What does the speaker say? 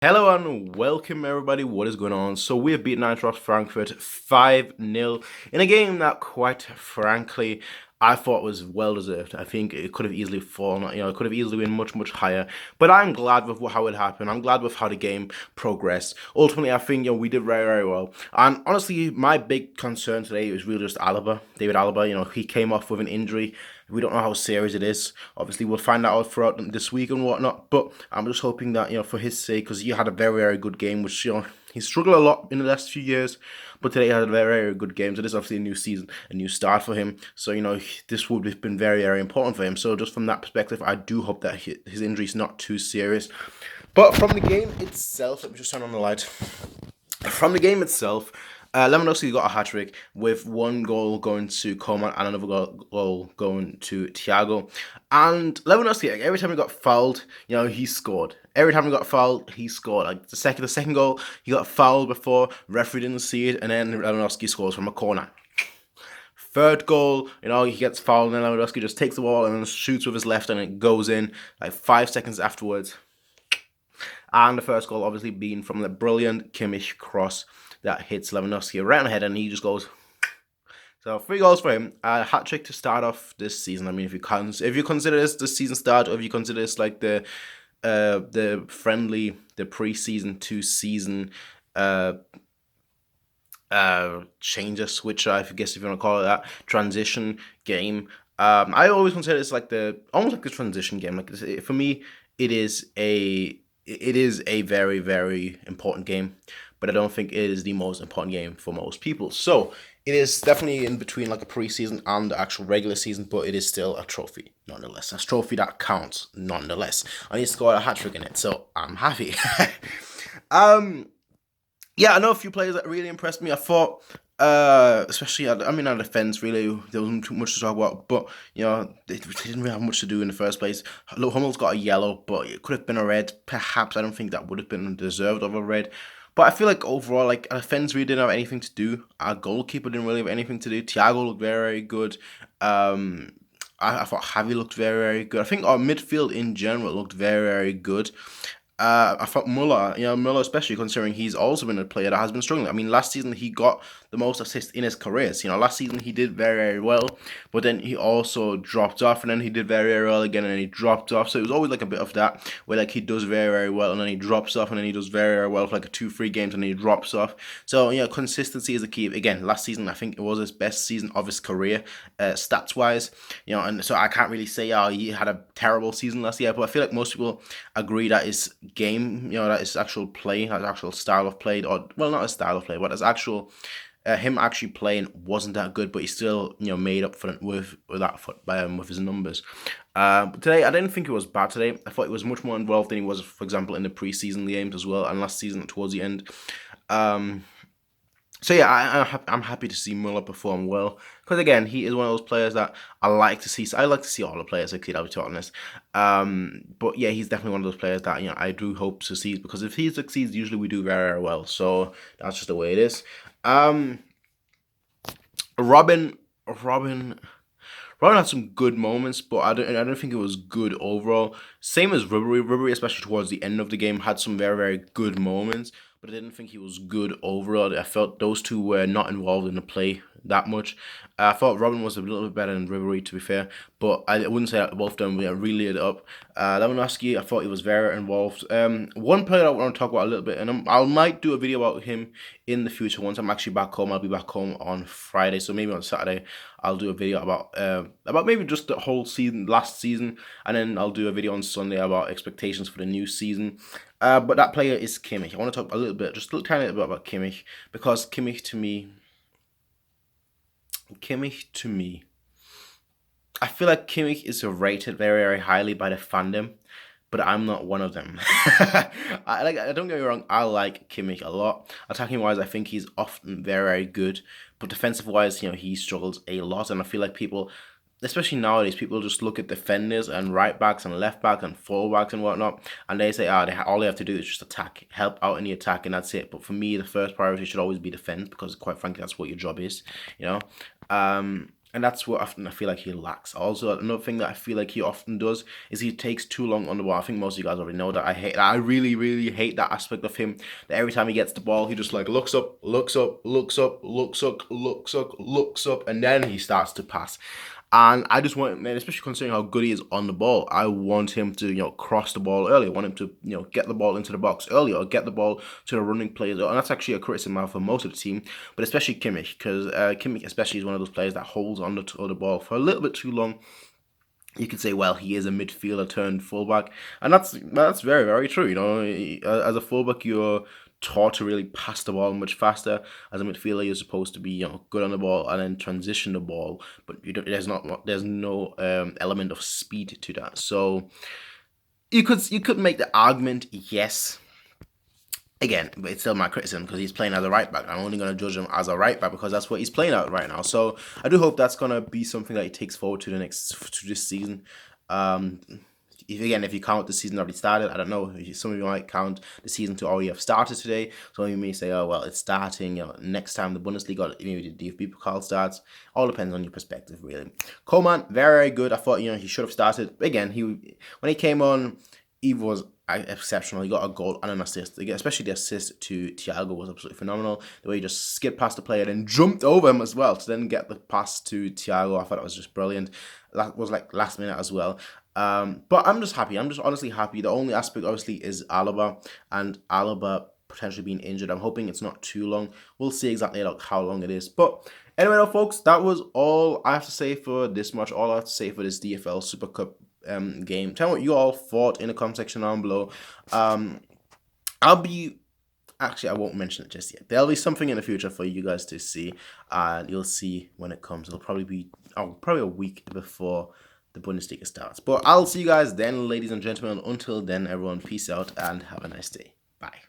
Hello and welcome everybody. What is going on? So we have beaten Eintracht Frankfurt 5-0 in a game that, quite frankly, I thought was well deserved. I think it could have easily fallen, it could have easily been much higher. But I'm glad with how it happened. I'm glad with how the game progressed. Ultimately, I think we did very well. And honestly, my big concern today was really just Alaba, David Alaba. He came off with an injury. We don't know how serious it is. Obviously, we'll find that out throughout this week and whatnot. But I'm just hoping that for his sake, because he had a very good game, which he struggled a lot in the last few years, but today he had a very good game. So this is obviously a new season, a new start for him. So this would have been very important for him. So just from that perspective, I do hope that his injury is not too serious. But from the game itself, let me just turn on the light. From the game itself, Lewandowski got a hat-trick with one goal going to Coman and another goal going to Thiago. And Lewandowski, every time he got fouled, he scored. Every time he got fouled, he scored. Like the second goal, he got fouled before, referee didn't see it, and then Lewandowski scores from a corner. Third goal, he gets fouled, and then Lewandowski just takes the ball and then shoots with his left, and it goes in like 5 seconds afterwards. And the first goal obviously being from the brilliant Kimmich cross that hits Lewandowski right on the head, and he just goes. So 3 goals for him. A hat trick to start off this season. I mean, if you consider this the season start, or if you consider this like the pre-season to season changer, switcher, I guess if you want to call it that, transition game. I always consider this like almost like the transition game. Like for me, it is a very important game, but I don't think it is the most important game for most people. So it is definitely in between like a preseason and the actual regular season, but it is still a trophy nonetheless. A trophy that counts nonetheless. I need to score a hat trick in it, so I'm happy. Yeah, I know a few players that really impressed me. I thought, especially, our defense, really, there wasn't too much to talk about, but, they didn't really have much to do in the first place. Hummel's got a yellow, but it could have been a red. Perhaps, I don't think that would have been deserved of a red. But I feel like overall, like, our defense really didn't have anything to do. Our goalkeeper didn't really have anything to do. Thiago looked very good. I thought Javi looked very good. I think our midfield in general looked very good. I thought Muller, especially considering he's also been a player that has been struggling. I mean, last season he got the most assists in his career. So, last season he did very well, but then he also dropped off, and then he did very well again, and then he dropped off. So it was always like a bit of that, where like he does very well, and then he drops off, and then he does very well for like a 2-3 games, and then he drops off. So, consistency is the key. Again, last season I think it was his best season of his career, stats-wise. And so I can't really say, he had a terrible season last year, but I feel like most people agree that his game, that his actual play, his actual style of play, or well, not a style of play, but his actual him actually playing wasn't that good, but he still made up for it with his numbers. But today I didn't think it was bad. Today I thought he was much more involved than he was, for example, in the preseason games as well, and last season towards the end. So yeah, I'm happy to see Muller perform well, because again, he is one of those players that I like to see. I like to see all the players succeed, I'll be totally honest. But yeah, he's definitely one of those players that I do hope succeeds, because if he succeeds, usually we do very well. So that's just the way it is. Robin had some good moments, but I don't think it was good overall. Same as Ribery. Ribery, especially towards the end of the game, had some very good moments, but I didn't think he was good overall. I felt those two were not involved in the play that much. I thought Robin was a little bit better than Ribery, to be fair, but I wouldn't say that both of them really lit up. Lewandowski, I thought he was very involved. One player I want to talk about a little bit, and I might do a video about him in the future once I'm actually back home. I'll be back home on Friday, so maybe on Saturday I'll do a video about maybe just the whole season, last season, and then I'll do a video on Sunday about expectations for the new season. But that player is Kimmich. I want to talk a little bit, just a little tiny bit about Kimmich, because Kimmich to me, I feel like Kimmich is rated very highly by the fandom, but I'm not one of them. I don't get me wrong, I like Kimmich a lot. Attacking wise, I think he's often very good, but defensive wise, he struggles a lot, and I feel like people, especially nowadays, people just look at defenders and right backs and left backs and full backs and whatnot, and they say, all they have to do is just attack, help out in the attack, and that's it. But for me, the first priority should always be defense, because quite frankly, that's what your job is, And that's what often I feel like he lacks. Also, another thing that I feel like he often does is he takes too long on the ball. I think most of you guys already know that. I really, really hate that aspect of him. That every time he gets the ball, he just like looks up, looks up, looks up, looks up, looks up, looks up, and then he starts to pass. And I just want, man, especially considering how good he is on the ball, I want him to, cross the ball early. I want him to, get the ball into the box earlier, or get the ball to the running players. And that's actually a criticism I have for most of the team, but especially Kimmich, because Kimmich especially is one of those players that holds on to the ball for a little bit too long. You could say, well, he is a midfielder turned fullback, and that's very, very true. As a fullback, you're taught to really pass the ball much faster. As a midfielder, you're supposed to be, good on the ball and then transition the ball, but there's no element of speed to that. So you could make the argument, yes. Again, but it's still my criticism because he's playing as a right back. I'm only going to judge him as a right back because that's what he's playing at right now. So I do hope that's going to be something that he takes forward to this season. If you count the season already started, I don't know. Some of you might count the season to already have started today. Some of you may say, oh, well, it's starting. Next time the Bundesliga, maybe the DFB Pokal starts. All depends on your perspective, really. Coleman, very, very good. I thought, he should have started. Again, when he came on, he was exceptional. He got a goal and an assist. Especially the assist to Thiago was absolutely phenomenal. The way he just skipped past the player and jumped over him as well to then get the pass to Thiago. I thought it was just brilliant. That was like last minute as well. But I'm just happy. I'm just honestly happy. The only aspect obviously is Alaba, and Alaba potentially being injured. I'm hoping it's not too long. We'll see exactly how long it is. But anyway, though, folks, that was all I have to say for this match. All I have to say for this DFL Super Cup game. Tell me what you all thought in the comment section down below. I won't mention it just yet. There'll be something in the future for you guys to see, and you'll see when it comes. It'll probably be probably a week before the Bundesliga starts. But I'll see you guys then, ladies and gentlemen. Until then, everyone, peace out and have a nice day. Bye.